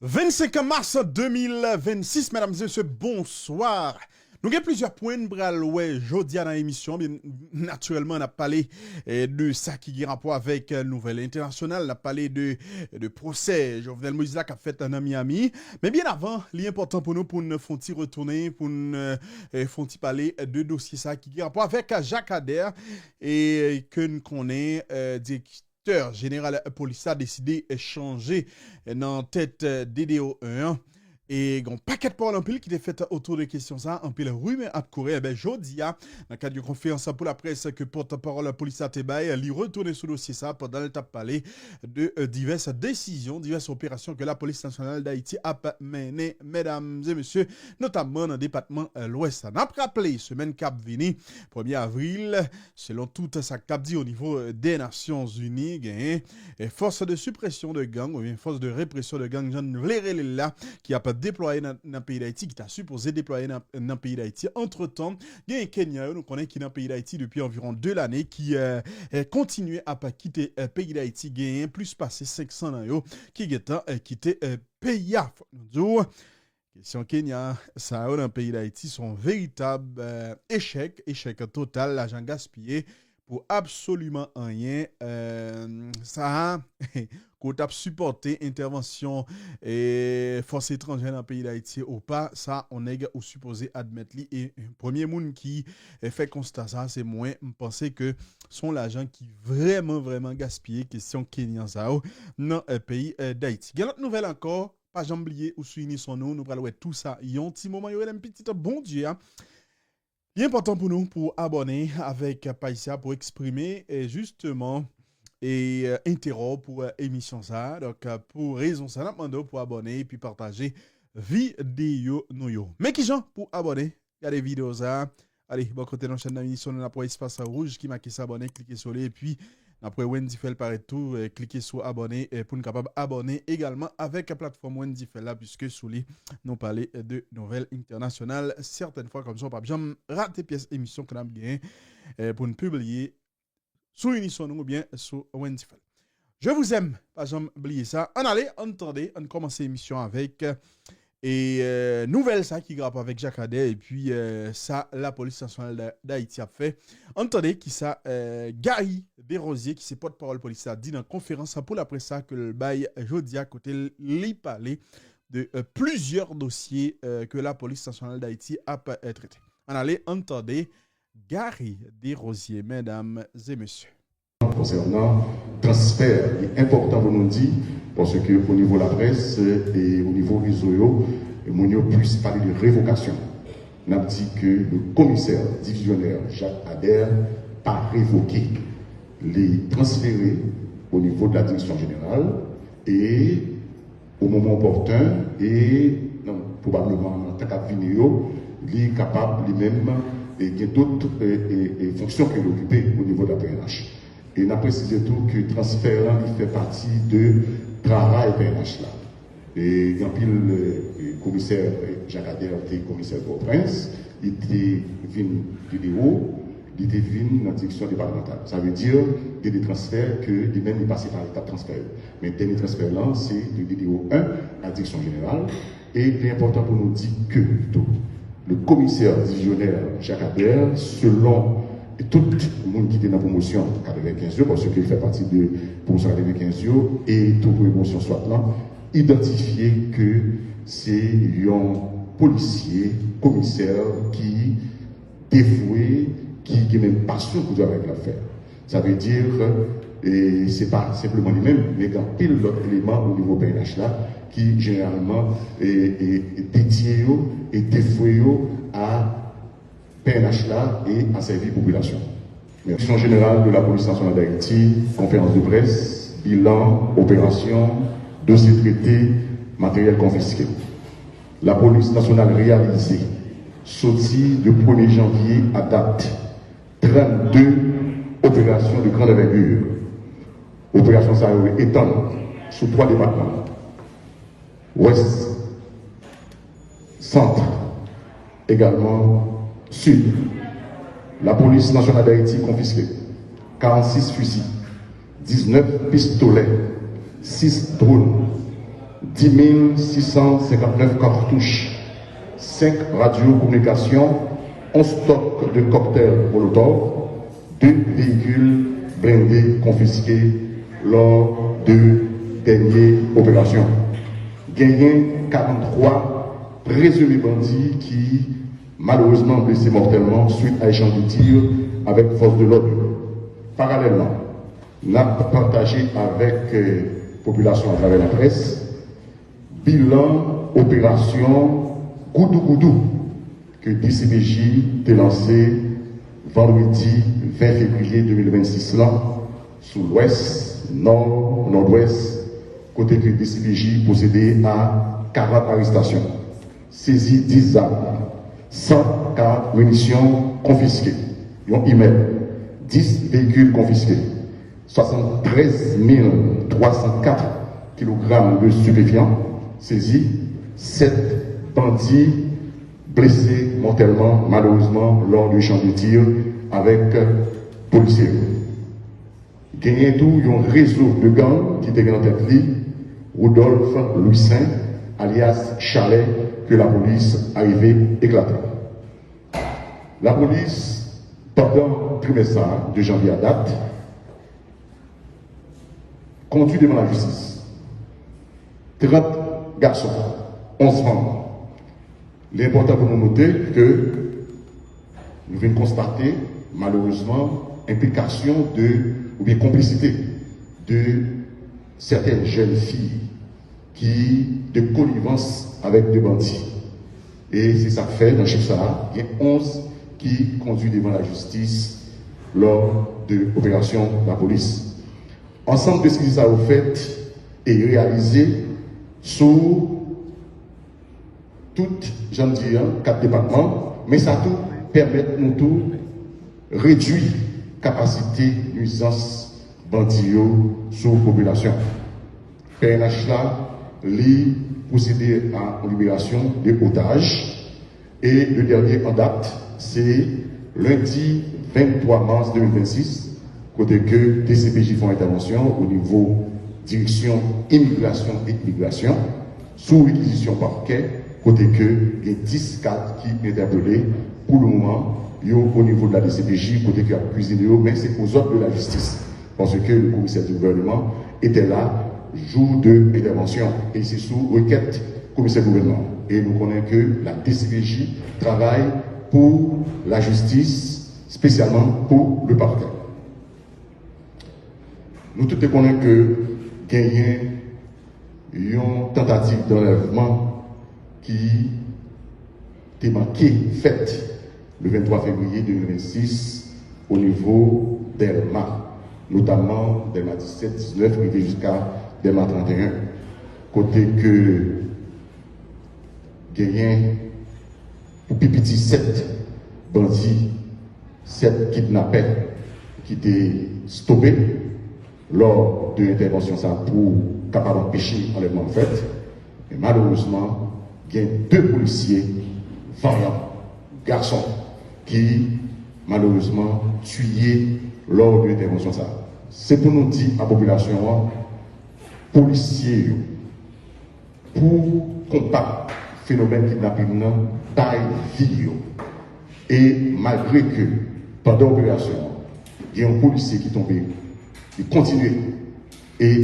25 mars 2026, mesdames et messieurs, bonsoir. Nous avons plusieurs points pour aller jeudi dans l'émission. Bien naturellement, on a parlé de ça qui a rapport avec Nouvelle Internationale. On a parlé de procès Jovenel Moïse qui a fait dans Miami. Mais bien avant, l'important pour nous, pour nous faire retourner, pour nous faire parler de dossier ça qui a rapport avec Jacques Adair et que nous connaissons directeur général police a décidé de changer dans tête DDO1 et un paquet de paroles en pile qui était fait autour de questions ça en pile rumeur à courir. Eh ben jodi a dans le cadre d'une conférence pour la presse que porte-parole police a Tebaï lui retourner sur le dossier ça pendant le tap parler de diverses décisions, diverses opérations que la police nationale d'Haïti a menées, mesdames et messieurs, notamment dans le département l'Ouest. On a rappelé semaine cap vini 1er avril, selon tout ça cap dit au niveau des Nations Unies, gain force de suppression de gang ou bien force de répression de gang Jean là qui a pas déployé dans le pays d'Haïti, qui t'a supposé déployer dans le pays d'Haïti. Entre-temps, il y a un Kenya, nous connaissons qui est dans le pays d'Haïti depuis environ 2 années, qui continue à pas quitter le pays d'Haïti, il y a plus passé 500 ans, qui est quitté le pays. Question Kenya, ça dans le pays d'Haïti, son véritable échec total, l'argent gaspillé pour absolument rien. Ça qu'on a supporté intervention et force étrangère dans le pays d'Haïti ou pas, ça on est ou supposé admettre li. Et premier monde qui fait constat ça, c'est moi, je pense que sont l'agent qui vraiment gaspillé question Kenya ça dans le pays d'Haïti. Il y a une autre nouvelle encore, pas jamais oublier ou souligner son nom, nous allons tout ça. Il y a un petit moment, il y a un petit bon Dieu. Il est important pour nous pour abonner avec Païsia pour exprimer justement et interrompre pour émission ça. Donc pour raison ça, nous demandons pour abonner et puis partager vidéo nous. Mais qui gens pour abonner? Il y a des vidéos ça. Allez, bon côté dans la chaîne d'émission, on a pour espace rouge qui marque s'abonner, cliquez sur les et puis après Wendy fait paraît tout, cliquez sur abonner pour nous capable abonner également avec la plateforme Wendy fait là puisque sous les nous parler de nouvelles internationales certaines fois comme ça on pas jamais rater pièce émission que nous avons gagné pour nous publier sur Unison ou bien sur Wendy fait. Je vous aime, pas jamais oublier ça. On allait, on commence l'émission avec nouvelle ça qui grappe avec Jacques Adair et puis ça la police nationale d'Haïti a fait. Entendez qui ça Gary Desrosiers qui c'est porte-parole police a dit dans conférence pour la presse que le bail jodi à côté li parler de plusieurs dossiers que la police nationale d'Haïti a traité. On allait entendre Gary Desrosiers, mesdames et messieurs. Concernant transfert, il est important pour nous dire, parce qu'au niveau de la presse et au niveau réseau, nous puisse parler de révocation. On a dit que le commissaire divisionnaire Jacques Adair pas révoqué, les transférer au niveau de la direction générale et au moment opportun et non, probablement en tant qu'avenir, il est capable lui-même et d'autres fonctions qu'il occupait au niveau de la PNH. Et on a précisé tout que le transfert il fait partie de travail PNH là. Et quand le commissaire Jacques Adair était commissaire pour Prince, il était venu de haut, il était venu dans la direction départementale. Ça veut dire que des transferts que lui-même est passé par l'état de transfert. Mais le dernier transfert là, c'est de DDO 1 à la direction générale. Et il est important pour nous dire que plutôt, le commissaire divisionnaire Jacques Adair, selon et tout le monde qui était dans la promotion 95 parce qu'il fait partie de la promotion 95 et toute promotion soit là, identifié que c'est un policier, commissaire qui dévoué, qui a même passion pour avec l'affaire. Ça veut dire, et c'est pas simplement lui-même, mais il y a pile d'autres éléments au niveau PNH là, qui généralement est dédié et dévoué à PNH là et à servir population. Direction générale de la police nationale d'Haïti, conférence de presse, bilan, opération, dossier traité, matériel confisqué. La police nationale réalisée, sortie de 1er janvier à date, 32 opérations de grande envergure. Opération ça étend sur 3 départements. Ouest, centre, également Sud, la police nationale d'Haïti confisquée 46 fusils, 19 pistolets, 6 drones, 10 659 cartouches, 5 radiocommunications, 11 stocks de cocktails Molotov, 2 véhicules blindés confisqués lors de dernières opérations. Gagné 43 présumés bandits qui malheureusement blessés mortellement suite à échange de tirs avec force de l'ordre. Parallèlement, nous avons partagé avec la population à travers la presse bilan opération Goudou Goudou que DCPJ a lancé vendredi 20 février 2026 là, sous l'ouest, nord, nord-ouest, côté que DCPJ possédait à 40 arrestations, saisi 10 armes, 140 munitions confisquées, un email, 10 véhicules confisqués, 73 304 kg de stupéfiants saisis, 7 bandits blessés mortellement, malheureusement, lors du champ de tir avec policiers. Gagné tout un réseau de gangs qui était en tête Rodolphe Louis Saint, alias Chalet, que la police arrivait éclater. La police, pendant le trimestre de janvier à date, conduit devant la justice 30 garçons, 11 femmes. L'important pour nous noter que nous venons constater, malheureusement, implication ou bien complicité de certaines jeunes filles qui de connivence avec des bandits. Et c'est ça fait, dans chaque ça, il y a 11 qui conduisent devant la justice lors de l'opération de la police. Ensemble de ce qu'ils ont fait et réalisé sous toutes, j'en dis, 4 départements, mais ça tout permet nous tout réduire capacité nuisance bandio sous population. PNH là, les procéder à une libération des otages et le dernier en date, c'est lundi 23 mars 2026, côté que DCPJ font intervention au niveau direction immigration et immigration, sous réquisition parquet, côté que il y a 10 cadres qui sont interpellés pour le moment, au niveau de la DCPJ, côté que a cuisiné, mais c'est aux ordres de la justice, parce que le commissaire du gouvernement était là jour de intervention et c'est sous requête commissaire du gouvernement. Et nous connaissons que la DCPJ travaille pour la justice, spécialement pour le parquet. Nous tous connaissons que gagner une tentative d'enlèvement qui était manquée, faite le 23 février 2026 au niveau d'Elma, notamment Delma 17, 19, arrivé jusqu'à Delma 31. Côté que gagné pour Pipiti 7 bandits, 7 kidnappés qui étaient stoppés lors de l'intervention pour capable d'empêcher l'enlèvement en fait. Mais malheureusement, il y a 2 policiers vaillants, garçons, qui malheureusement tués lors de l'intervention. C'est pour nous dire à la population, policiers, pour combattre le phénomène kidnapping, taille vie. Et malgré que pendant l'opération, il y a un policier qui est tombé, il continue. Et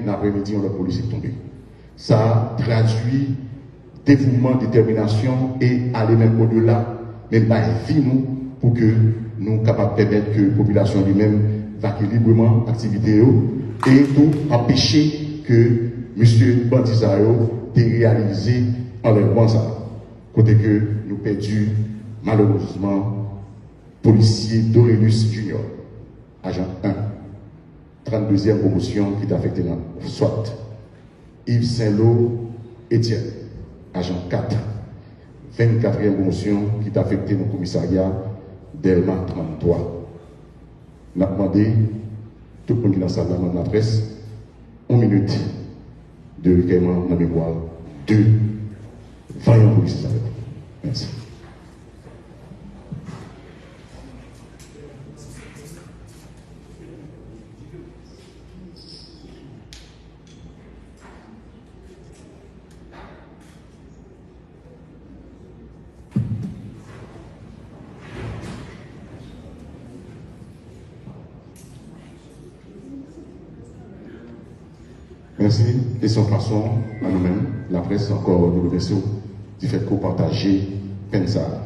l'après-midi, on a un policier qui est tombé. Ça traduit dévouement, détermination et aller même au-delà, même pas vie nous, pour que nous soyons capables de permettre que la population lui-même vaque librement l'activité et pour empêcher que M. Bandizayo ait réalisé enlèvement ça. Côté que nous perdu malheureusement policier Dorélus Junior, agent 1, 32e promotion qui est affecté dans soit Yves Saint-Lô Étienne, agent 4, 24e promotion qui est affecté dans le commissariat Delma 33. Nous avons demandé, tout le monde qui est dans la salle de la presse, 1 minute de recueillement dans la mémoire de vaillants policiers. Merci. Merci. Et sans façon, à nous-mêmes, la presse encore nous remercions du fait qu'on partage Pensa.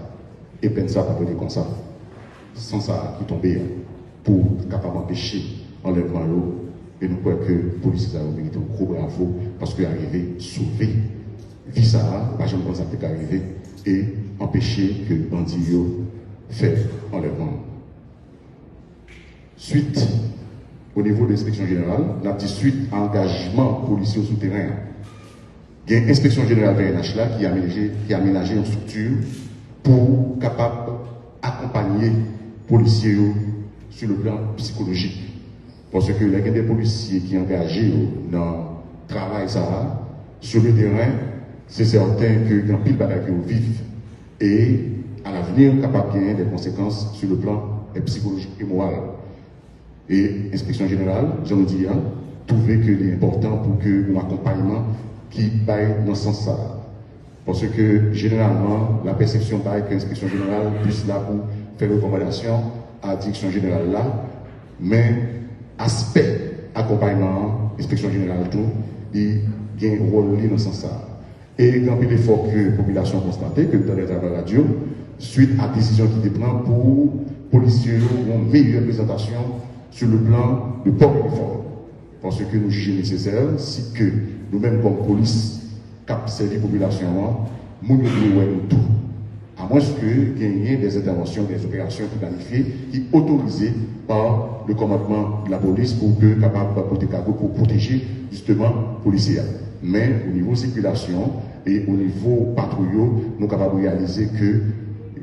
Et Pensa a appelé comme ça. Sans ça, qui tombait pour capable d'empêcher l'enlèvement. Et nous croyons que les policiers ont mérité un gros bravo parce qu'ils arrivé à sauver vie ça, pas jamais comme ça peut arriver et empêcher que les bandits fassent enlèvement. Suite, au niveau de l'inspection générale, la petite suite à engagement policier au souterrain. Il y a une inspection générale PNH là qui a aménagé une structure pour capable accompagner les policiers sur le plan psychologique. Parce que les des policiers qui sont engagés dans le travail ça, sur le terrain, c'est certain qu'il y a un pile de bagages qui vivent et à l'avenir capable de gagner des conséquences sur le plan psychologique et moral. Et l'inspection générale, j'en dis, trouver que c'est important pour que l'accompagnement qui baille dans ce sens-là. Parce que généralement, la perception baille que l'inspection générale puisse là pour faire recommandation à la direction générale là, mais aspect accompagnement, inspection générale tout, il y a un rôle dans ce sens-là. Et grand l'effort que la population a constaté, que dans les travaux radio, suite à la décision qui dépend pour les policiers avoir une meilleure présentation sur le plan de port uniforme. Parce que nous jugeons nécessaire, si que nous-mêmes comme police, cap servir la population, nous devons tout. À moins que gagner des interventions, des opérations planifiées qui sont autorisées par le commandement de la police pour que capable pour protéger justement les policiers. Mais au niveau circulation et au niveau patrouille, nous sommes capables de réaliser que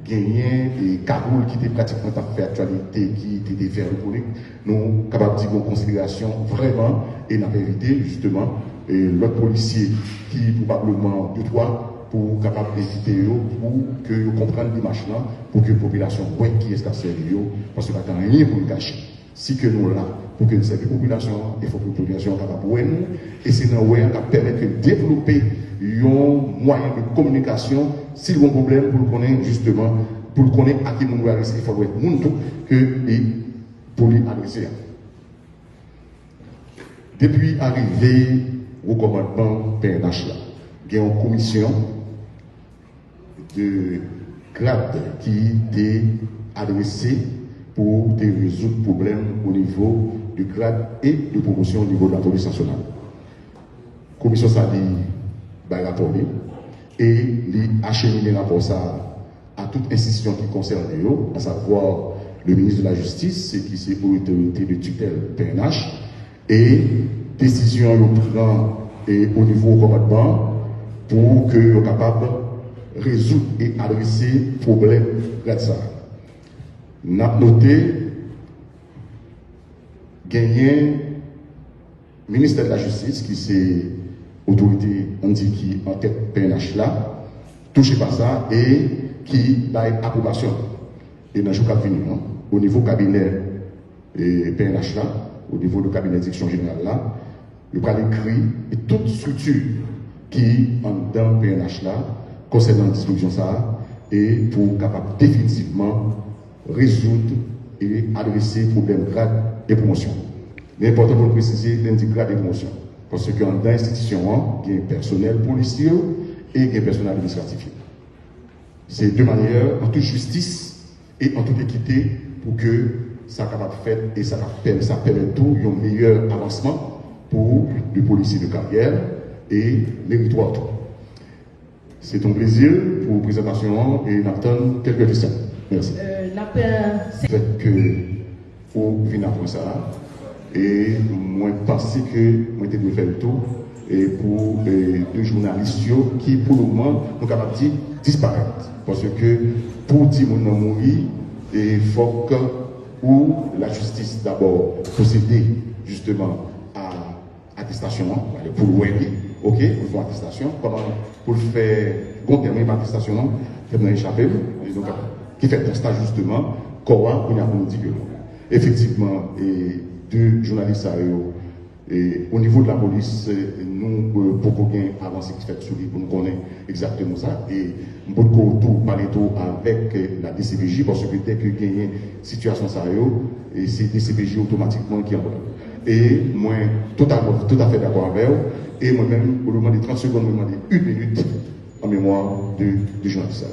gagner des caroules qui étaient pratiquement fait actualité, qui étaient des verres de nous sommes capables de dire en considération vraiment et n'a pas évité justement l'autre policier qui probablement de toi pour capable d'éviter pour que vous compreniez l'image là, pour que la population voit qui est sérieux, parce que nous n'avons rien pour nous cacher. Si que nous là, pour que nous servions la population, il faut que la population soit capable de voir nous, et c'est dans le qui permet de développer un moyen de communication, s'il y a un problème, pour connaître justement, pour connaître à qui nous doit adresser, il faut voir tout que pour lui adresser. Depuis l'arrivée au commandement PNH là, il y a une commission de grade qui est adressée pour résoudre le problème au niveau du grade et de promotion au niveau de la police nationale. La commission ça dit rapport et il acheminer rapport ça à toute institution qui concerne eux, à savoir le ministre de la Justice, qui est autorité de tutelle PNH, et décision au niveau commandement pour que soient capables de résoudre et adresser le problème de ça. Nous avons noté gagner le ministère de la Justice, qui est l'autorité qui en tête PNH là, touché par ça et qui a approbation. Et dans le jour qui venir, au niveau cabinet PNH là, au niveau du cabinet de direction générale là, il va écrire et toute structure qui en dans PNH là concernant la disposition ça et pour capable définitivement résoudre et adresser le problème grade de promotion. Mais important pour préciser l'indice grade de promotion parce que dans l'institution il y a un personnel policier et il y a un personnel administratif. C'est de manière en toute justice et en toute équité pour que ça capable faire et ça permet tout un meilleur avancement pour les policiers de carrière et méritoire. C'est un plaisir pour la présentation et n'attend quelques questions. Merci. Fait que vous venez après ça et moi pense que moi devais faire le tour et pour deux journalistes qui pour le moment sont capables de disparaître parce que pour dire mon nom mourir il faut que ou la justice d'abord procéder justement à attestation pour loin ok pour faire attestation comment pour le faire bon terme par attestation fait dans échappé qui fait constat justement comment on a dit que effectivement et deux journalistes et au niveau de la police nous beaucoup bien avancé qui fait sur lui pour nous connaître exactement ça et beaucoup tout parler tout avec la DCPJ parce que dès que gagne situation ça et c'est DCPJ automatiquement qui envoie et moi, tout à fait d'accord avec vous. Et moi-même, au moment des 30 secondes, je demande 1 minute en mémoire du journaliste.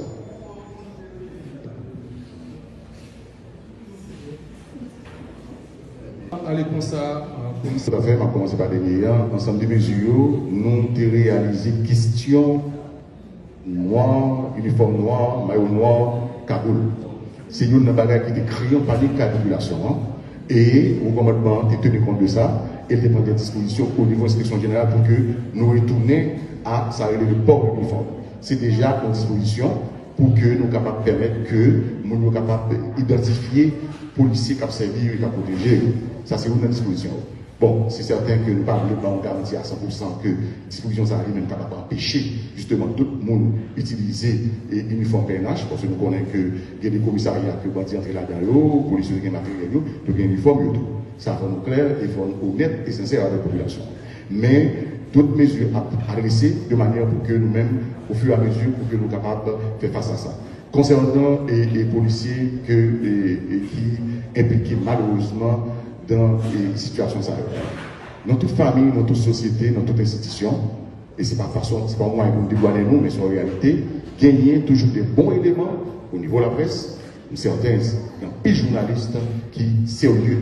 Allez comme ça. Tout à fait, je vais commencer par dernier. Ensemble de mesures, nous avons réalisé question noir, uniforme noir, maillot noir, cagoule. C'est une bagarre qui était créée par les cas de population. Et le commandement a tenu compte de ça et il prend des dispositions au niveau de l'inspection générale pour que nous retournions à ça le port uniforme. C'est déjà en disposition pour que nous soyons capables de permettre que nous soyons capables d'identifier les policiers qui ont servi et qui ont protégé. Ça, c'est une disposition. Bon, c'est certain que nous parlons pas garantir à 100% que disposition ça arrive même capable d'empêcher justement tout le monde utiliser l'uniforme PNH, parce que nous connaissons qu'il y a des commissariats qui vont entrer là-dedans, les policiers qui ont matériel, donc il y a un uniforme et tout. Ça va nous clair, il faut nous honnête et sincère avec la population. Mais toutes mesures à adressées de manière pour que nous-mêmes, au fur et à mesure, pour que nous soyons capables de faire face à ça. Concernant les policiers qui impliqués malheureusement dans les situations sérieuses. Dans toute famille, dans toute société, dans toute institution, et c'est pas moi qui me dévoiler nous, mais c'est en réalité, gagner toujours des bons éléments au niveau de la presse, certains, des journalistes qui sérieux,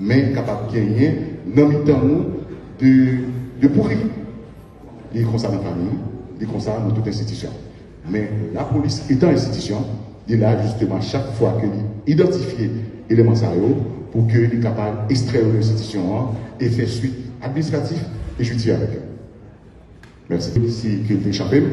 mais capables de gagner, dans le temps de pourrir. Des constats dans la famille, des constats dans toute institution. Mais la police étant institution, il est là justement chaque fois qu'il identifie l'élément sérieux, pour qu'il soit capable d'extraire l'institution et faire suite administrative et judiciaire avec eux. Merci. Si que vous échappez.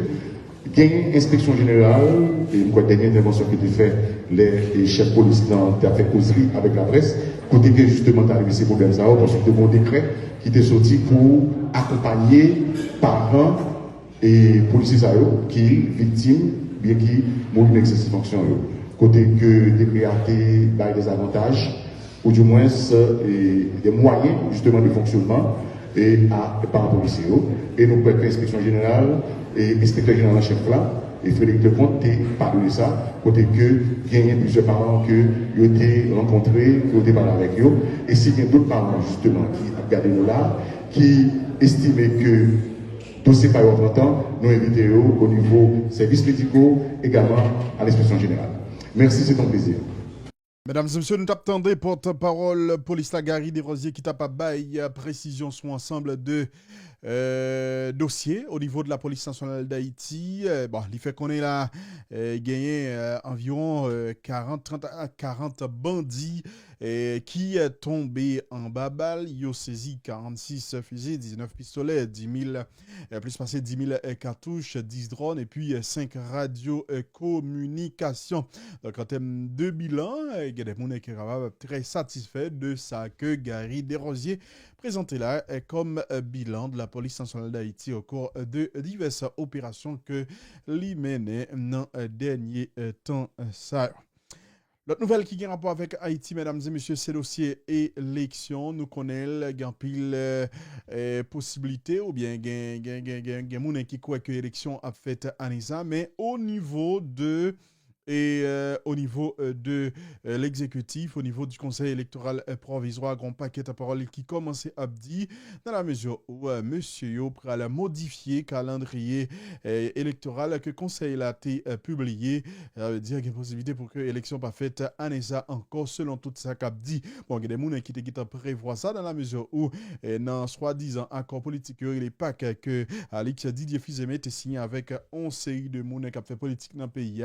Gagne inspection générale, et une dernière intervention qui était faite, les chefs de police ont fait causerie avec la presse, côté que justement arrivé ces problèmes, ça parce que bon décret qui était sorti pour accompagner parents et policiers qui victimes, bien qui mourent d'une excessive fonction. Côté que décret a des avantages, ou du moins des moyens justement de fonctionnement par rapport policier. Et nous pouvons faire l'inspection générale et l'inspecteur général en chef là, et Frédéric Lecomte a parlé de ça, côté que il y a plusieurs parents que ont été rencontrés, qui ont été parlé avec eux, et s'il y a d'autres parents justement qui ont regardé nous là, qui estimaient que dossier par autre temps, nous invitons au niveau services médicaux, également à l'inspection générale. Merci, c'est un plaisir. Mesdames et messieurs, nous t'attendons porte-parole police la Gary Desrosiers qui t'a pas bail précision sur l'ensemble de dossiers au niveau de la police nationale d'Haïti. Bon, il fait qu'on est là gagné environ 30 à 40 bandits qui est tombé en babal. Ils ont saisi 46 fusils, 19 pistolets, 10 000, plus passé 10 000 cartouches, 10 drones et puis 5 radios communications. Donc en termes de bilan, il y a des gens qui sont très satisfaits de ça que Gary Desrosiers présenté là comme bilan de la police nationale d'Haïti au cours de diverses opérations que l'y menait dans dernier temps. Ça. L'autre nouvelle qui a rapport avec Haïti, mesdames et messieurs, c'est le dossier élection. Nous connaissons qu'il pile possibilité ou bien il y a des gens qui croient que l'élection a fait à Nisa, mais au niveau de l'exécutif, au niveau du conseil électoral provisoire, grand paquet de paroles qui commençait à dire dans la mesure où monsieur yo pral modifier calendrier électoral que conseil a été publié, dire qu'il y a une possibilité pour que l'élection pas faite à Nesa encore selon tout ça qu'a dit. Bon, il y a des gens qui prévoient ça dans la mesure où dans soi-disant accord politique, il n'est pas que Alix Didier Fils-Aimé était signé avec 11 séries de monde qui a fait politique dans le pays.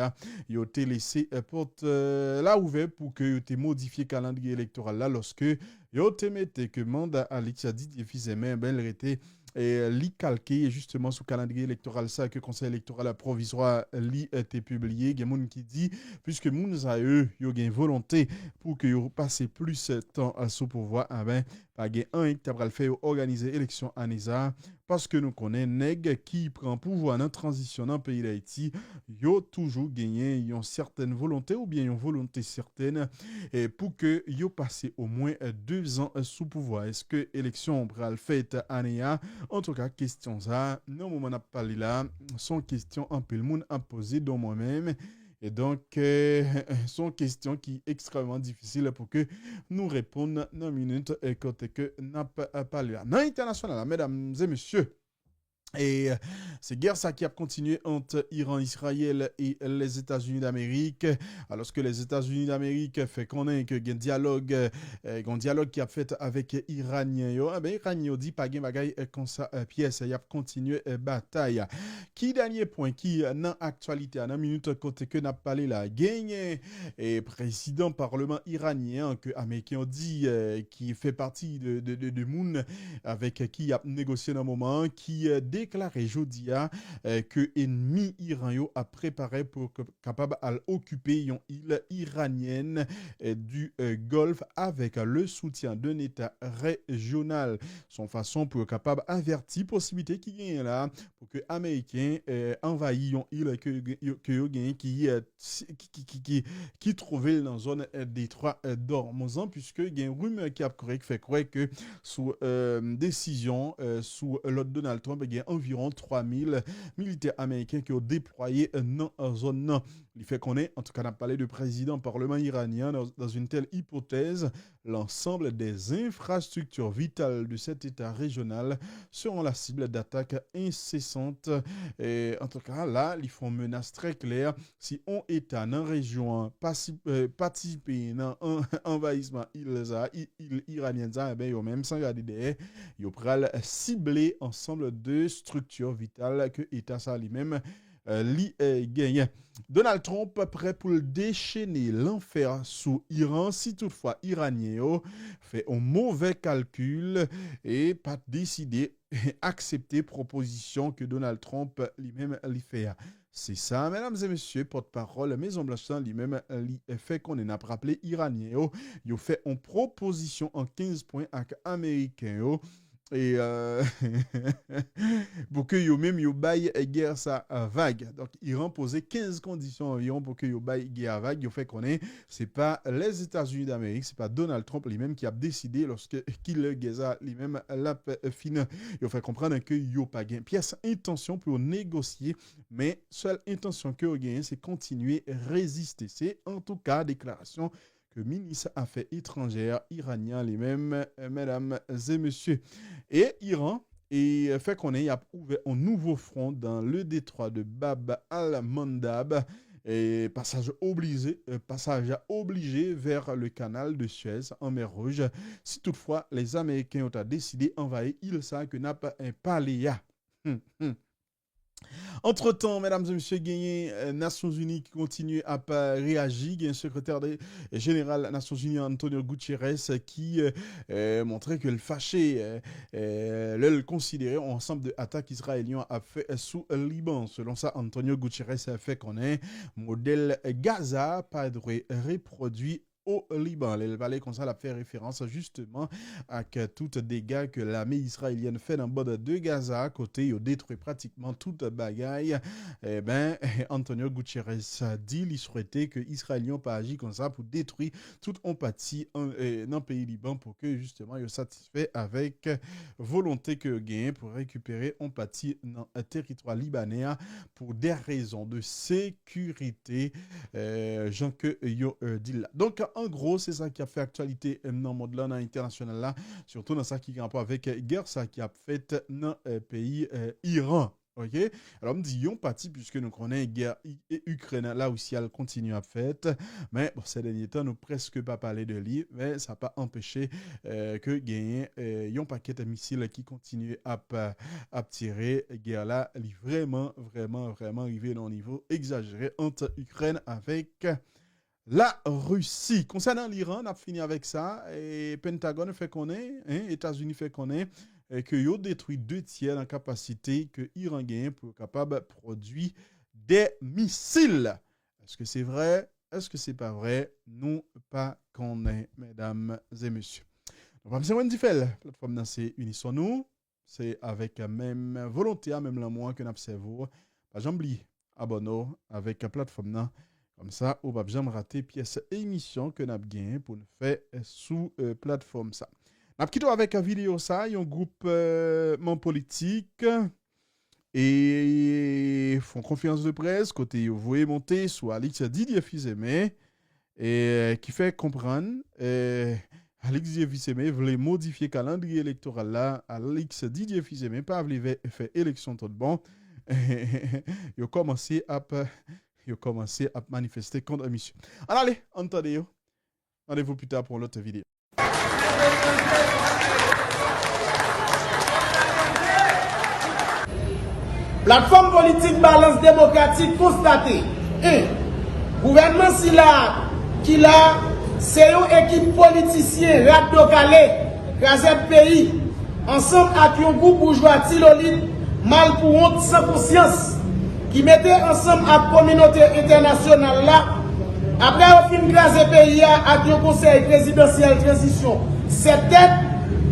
Il a laissé porte là ouvert pour que tu modifié le calendrier électoral là lorsque yo te mette que mandat Alexia Didier Fils-Aimé ben était li calqué justement sur calendrier électoral ça que conseil électoral provisoire li été publié il y a monde qui dit puisque moun a eux yo gain volonté pour que yo passe plus temps sous pouvoir ben pas gain un qui t'a faire organiser élection à Nisa parce que nous connaissons nèg qui prend pouvoir dans transition dans le pays d'Haïti yo toujours gagné une certaine volonté ou bien une volonté certaine et pour que yo passe au moins 2 ans sous pouvoir. Est-ce que élection pral fait année? En tout cas, question ça, non moment n'a parlé là, son question un peu le monde a posé dans moi-même Et donc, sont questions qui sont extrêmement difficiles pour que nous répondions dans une minute quand que n'a pas parlé là. Dans l'international, mesdames et messieurs, et c'est guerre ça qui a continué entre Iran, Israël et les États-Unis d'Amérique. Alors que les États-Unis d'Amérique fait connaître que un dialogue qui a fait avec Iranien yo, ben Iranien dit pas gain bagay comme ça pièce, il a continué bataille. Qui dernier point qui dans actualité dans minute côté que n'a parlé la gagné et président parlement iranien que américain dit qui fait partie de Moon avec qui a négocié dans un moment qui déclaré jeudi que ennemi Iran yo a préparé pour capable à occuper une île iranienne du Golfe avec le soutien d'un État régional. Son façon pour capable avertir possibilité qui gagne là pour que américains envahissent une île que gagne qui trouvait dans zone détroit d'Ormuzan puisque il y a une rumeur qui a fait croire que sous décision sous l'autre Donald Trump il y a environ 3000 militaires américains qui ont déployé dans la zone. Il fait qu'on est, en tout cas, on a parlé du président parlement iranien dans une telle hypothèse, l'ensemble des infrastructures vitales de cet État régional seront la cible d'attaques incessantes. Et en tout cas, là, ils font une menace très claire. Si on est dans une région participer dans un envahissement iranien, ben, ils même sans garder derrière, ils pourront cibler ensemble de structures vitales que l'État ça lui-même gagne. Donald Trump prêt pour le déchaîner l'enfer sous Iran si toutefois Iranien fait un mauvais calcul et pas décidé accepter proposition que Donald Trump lui-même lui fait. C'est ça, mesdames et messieurs, porte-parole Maison Blanche lui-même fait qu'on est rappelé Iranien il fait une proposition en 15 points avec Américain et pour que yo même yo bail guerre ça vague. Donc Iran posait 15 conditions environ pour que yo bail guerre vague. Yo fait connaître c'est pas les États-Unis d'Amérique, c'est pas Donald Trump lui-même qui a décidé lorsque qu'il le gaza lui-même la fine. Yo fait comprendre que yo pas gain pièce intention pour négocier, mais seule intention que yo gain c'est continuer résister. C'est en tout cas déclaration que ministre Affaires étrangères iranien les-mêmes, mesdames et messieurs. Et Iran, et fait qu'on a ouvert un nouveau front dans le détroit de Bab al-Mandab, et passage obligé vers le canal de Suez en mer Rouge. Si toutefois les Américains ont décidé d'envahir il ça que n'a pas un paléa. Entre-temps, mesdames et messieurs, gagné Nations Unies qui continue à réagir. Il y a un secrétaire général des Nations Unies, Antonio Guterres, qui montrait que le fâché, le considérait ensemble d'attaques israéliennes a fait sous le Liban. Selon ça, Antonio Guterres a fait qu'on ait modèle Gaza pas être reproduit au Liban. Le palais comme ça a fait référence justement à tout dégâts que l'armée israélienne fait dans le bord de Gaza, côté il détruit pratiquement toute bagaille. Eh ben, Antonio Guterres a dit, il souhaitait que les Israéliens pas agir comme ça pour détruire toute empathie dans le pays Liban pour que justement ils satisfait avec volonté que gagne pour récupérer empathie dans le territoire libanais pour des raisons de sécurité. Jean que yo dit là. Donc en gros, c'est ça qui a fait actualité dans le monde là, dans l'international là, surtout dans ça qui a rapport avec guerre ça qui a fait dans le pays Iran. OK? Alors, on me dit, yon parti, puisque nous connaissons guerre Ukraine, là aussi, elle continue à faire. Mais, bon, ces derniers temps, nous presque pas parlé de lui, mais ça n'a pas empêché que gagner yon paquet de missiles qui continue à tirer. Guerre là, elle est vraiment arrivée dans un niveau exagéré entre Ukraine avec la Russie. Concernant l'Iran, on a fini avec ça. Et Pentagone fait qu'on est, États-Unis fait qu'on est, que yo détruit 2/3 de la capacité que l'Iran gagne pour être capable de produire des missiles. Est-ce que c'est vrai? Est-ce que c'est pas vrai? Nous, pas qu'on est, mesdames et messieurs. Donc, c'est Wendy Fell, plateforme dans c'est Unissons nous. C'est avec la même volonté, même la moins que nous observons. Pas j'oublie, abonnez avec la plateforme là. Comme ça, on va jamais rater pièce émission que nous avons gagné pour nous faire sous plateforme ça. Nous avons avec une vidéo ça, un groupe politique et font conférence de presse côté vous voyez monter sur Alix Didier Fils-Aimé et qui fait comprendre Alix Didier Fils-Aimé voulait modifier calendrier électoral là Alix Didier Fils-Aimé pas voulait faire élection tout bon il a commencé à manifester contre la mission. Alors allez, entendez rendez-vous plus tard pour l'autre vidéo. Plateforme politique balance démocratique constatée. Gouvernement si là, qui là, c'est une équipe politicienne rado-calé, crasé pays, ensemble avec un groupe bourgeois tilolite, mal pour honte sans conscience, qui mettait ensemble à la communauté internationale là, après au fin crasé pays avec le conseil présidentiel transition, c'est tête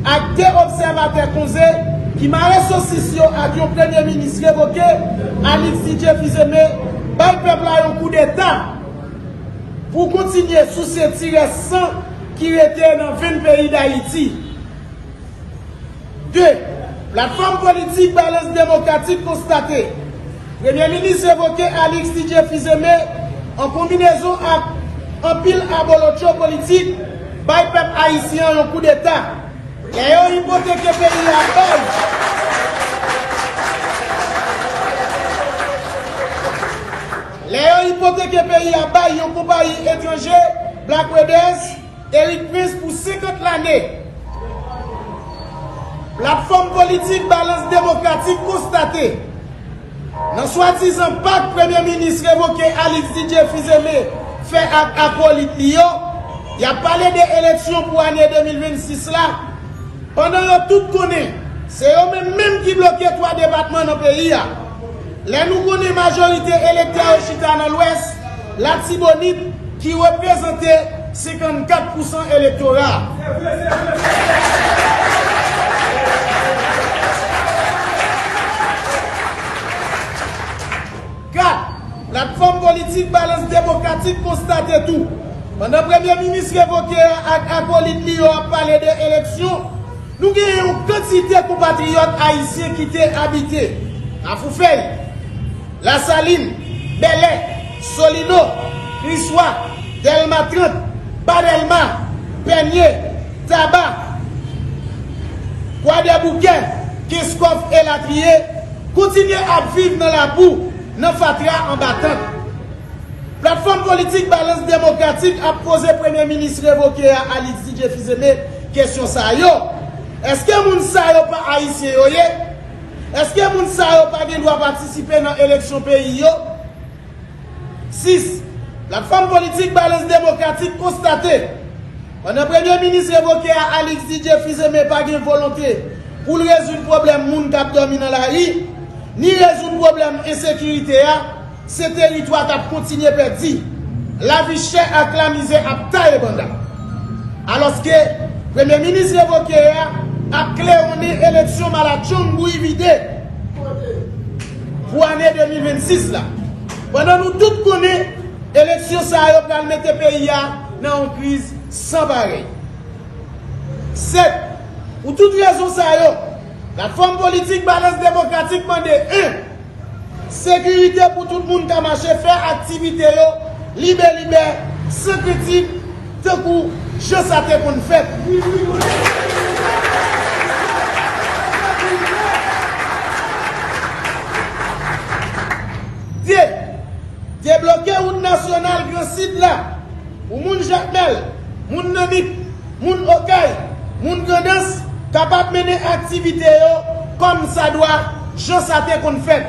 avec des observateurs conseils qui m'a associé avec le premier ministre révoqué, Alix Didier Fils-Aimé, par le peuple a un coup d'État pour continuer sous ces tirs sang qui étaient dans 20 pays d'Haïti. 2. Plateforme politique balance démocratique constatée. Premier ministre évoqué Alix Didier Fils-Aimé en combinaison avec un pile abolocho politique par le peuple haïtien un coup d'État. Et ils ont hypothéqué le pays à base. Les ont hypothéqué le pays à base, ils ont compagnie étranger, Black Wedders, Eric Prince pour 50 l'année. Plateforme politique balance démocratique constatée. Dans soi-disant pas que Premier ministre évoqué Alix Didier Fils-Aimé fait acolyte Lyon, il a parlé des élections pour l'année 2026 là. Pendant que tout connaît, c'est eux-mêmes qui bloquent 3 départements dans le pays. Les nous connaissons majorité électorale chita dans l'ouest, la Tibonite qui représentait 54% électorat. Plateforme politique balance démocratique constate tout. Pendant le Premier ministre évoqué à Acolyte Lyon a parlé de l'élection, nous avons une quantité de compatriotes haïtiens qui étaient habités à Foufeuille, La Saline, Belay, Solino, Crissois, Delma 30, Badelma, Peigné, Tabac, Guadebouquet, Kiskov et Latrier, continuent à vivre dans la boue. Dans Fatra en battant. Plateforme politique balance démocratique a posé Premier ministre évoqué à Alix Didier Fils-Aimé question ça yo. Est-ce que moun sa yo pas haïtien yo? Est-ce que moun sa yo pas doit participer dans l'élection pays yo? 6. Plateforme politique balance démocratique constatée. Pendant Premier ministre évoqué à Alix Didier Fils-Aimé pas de volonté pour résoudre le problème moun qui dormi dans la rue. Ni résoudre le problème insécurité, ce territoire qui continue à perdre. La vie chère a la misère à taille banda. Alors que le Premier ministre évoqué a clairement l'élection malachon pour éviter pour l'année 2026 là. Pendant nous tous connaissons l'élection ça a mettre le pays dans une crise sans pareil. 7. Pour toute raison ça la forme politique balance démocratique demande 1. Sécurité pour tout le monde qui a marché, faire activité, libre, sans critique, tant que je sais qu'on fait. Débloquer route nationale grand site là, pour moun Jacmel, moun Namik, moun Okaï, moun Grandance, capable de mener activité comme ça doit, je sais qu'on fait.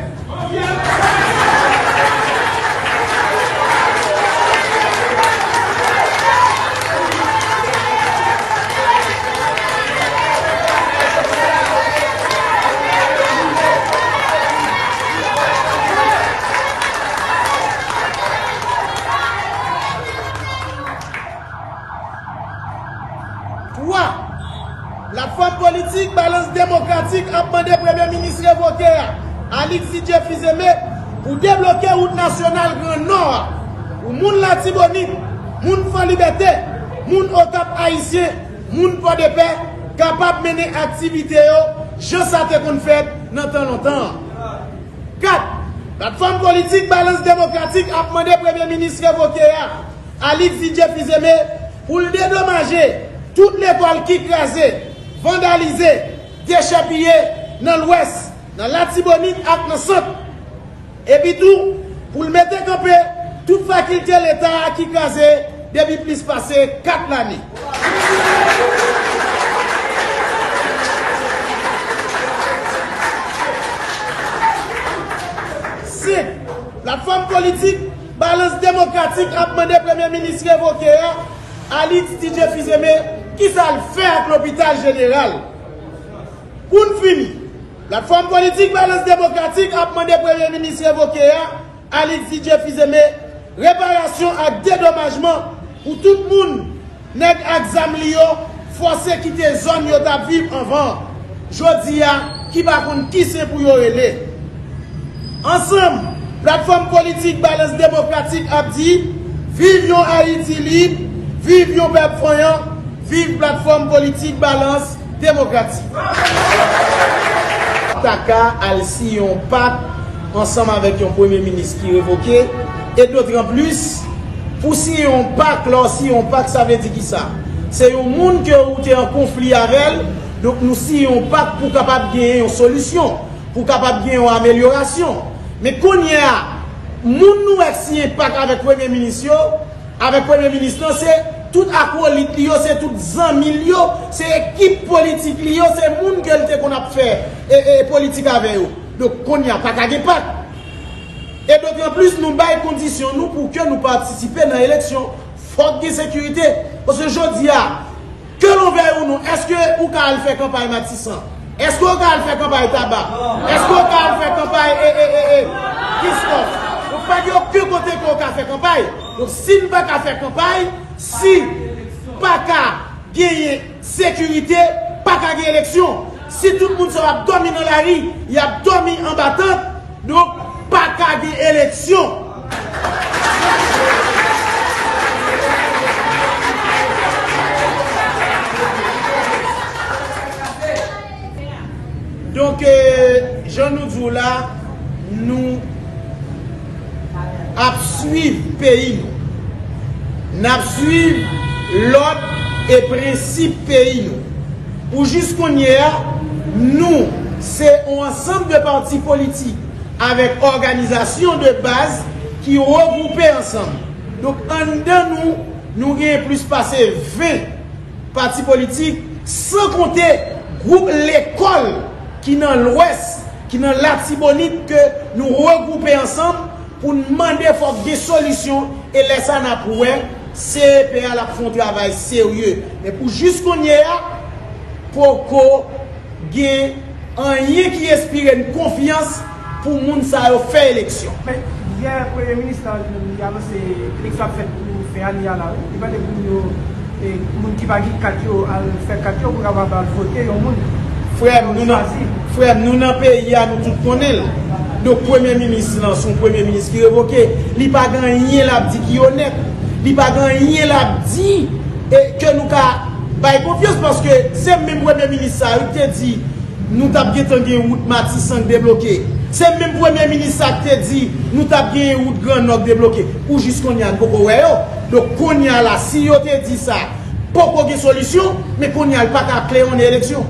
La forme politique balance démocratique a demandé au Premier ministre évoqué Alix Didier Fils-Aimé pour débloquer la route nationale Grand Nord pour moun la Tibonite, moun fan liberté, moun otap haïtien, moun pas de paix, capable de mener activité, je sais qu'on fait dans temps longtemps. 4. Plateforme politique Balance démocratique a demandé Premier ministre révoqué Alix Didier Fils-Aimé pour le dédommager toute l'école qui crasée, vandalisée, déchapillée dans l'ouest, dans la Tibonite et dans le centre. Et puis tout, pour le mettre en campé, toute faculté de l'État qui crasée depuis plus passé 4 années. Plateforme politique, Balance démocratique a demandé Premier ministre révoqué Alix Didier Fils-Aimé qui ça le fait avec l'hôpital général. Pour nous finir, plateforme politique, Balance démocratique a demandé Premier ministre révoqué Alix Didier Fils-Aimé réparation et dédommagement pour tout le monde nèg exam li yo forcé quitter zone yo t'a vivre avant. Jodi a qui pa konn qui c'est pour yo relé. Ensemble, plateforme politique Balance démocratique a dit vive yon Haïti libre, vive yon peuple froyant, vive plateforme politique Balance démocratique. Taka al si yon pacte ensemble avec un premier ministre qui révoqué et d'autres en plus pour si yon pacte là si yon pacte ça veut dire qui ça c'est un monde que ou t'es en conflit avec elle donc nous si yon pacte pour capable gagner une solution pour capable gagner une amélioration. Mais qu'on y a, moun nou si un pacte avec Premier ministre, c'est tout acolyte, c'est tout amis, c'est équipe politique, c'est moun qu'on a fait et politique avec eux. Donc qu'on y a pas qu'à pacte. Et d'autant plus nous bail conditions nous pour que nous participions dans l'élection. Faut de sécurité. Parce que je dis que l'on veut ou nous, est-ce que ou qu'à faire campagne Matissan? Est-ce qu'on va faire campagne tabac? Est-ce qu'on va faire campagne Christophe? Donc pas dire aucun côté qu'on va faire campagne. Donc si nous ne pas faire campagne, si pas qu'à gagner sécurité, pas qu'à gagner élection. Si tout le monde sera dormi dans la rue, il a dormi en battant, donc pas qu'à gagner élection. Donc, Jean nous dit là, nous suivons le pays, nous suivons l'ordre et principe pays. Pour jusqu'on y est, nous, c'est un ensemble de partis politiques avec organisation de base qui regroupent ensemble. Donc, en dedans nous avons plus passé 20 partis politiques, sans compter groupe l'école qui dans l'ouest, qui dans la Tibonite, que nous regrouper ensemble pour demander des solutions et laisser ça pour CPA la font travail sérieux. Mais pour jusqu'on y est, pour qu'on ait rien qui inspire une confiance pour moun ça faire élection. Mais hier, le Premier ministre a annoncé l'élection faite pour faire année là. Il va dire que les gens qui va faire 4 jours pour avoir voté, frère, nous dans le pays, nous tous connaissons. Le Premier ministre, son Premier ministre qui est révoqué, il n'a pas gagné la dit qui est honnête. Il n'a pas gagné la dit que nous avons confiance parce que c'est même Premier ministre qui a dit nous avons gagné une route Matissan débloquée. C'est même Premier ministre qui a dit nous avons gagné une route Grand Nord débloquée. Ou jusqu'on y a beaucoup. Donc, qu'on y a là, si on te dit ça, pas de solution, mais qu'on y a pas qu'à clé en élection.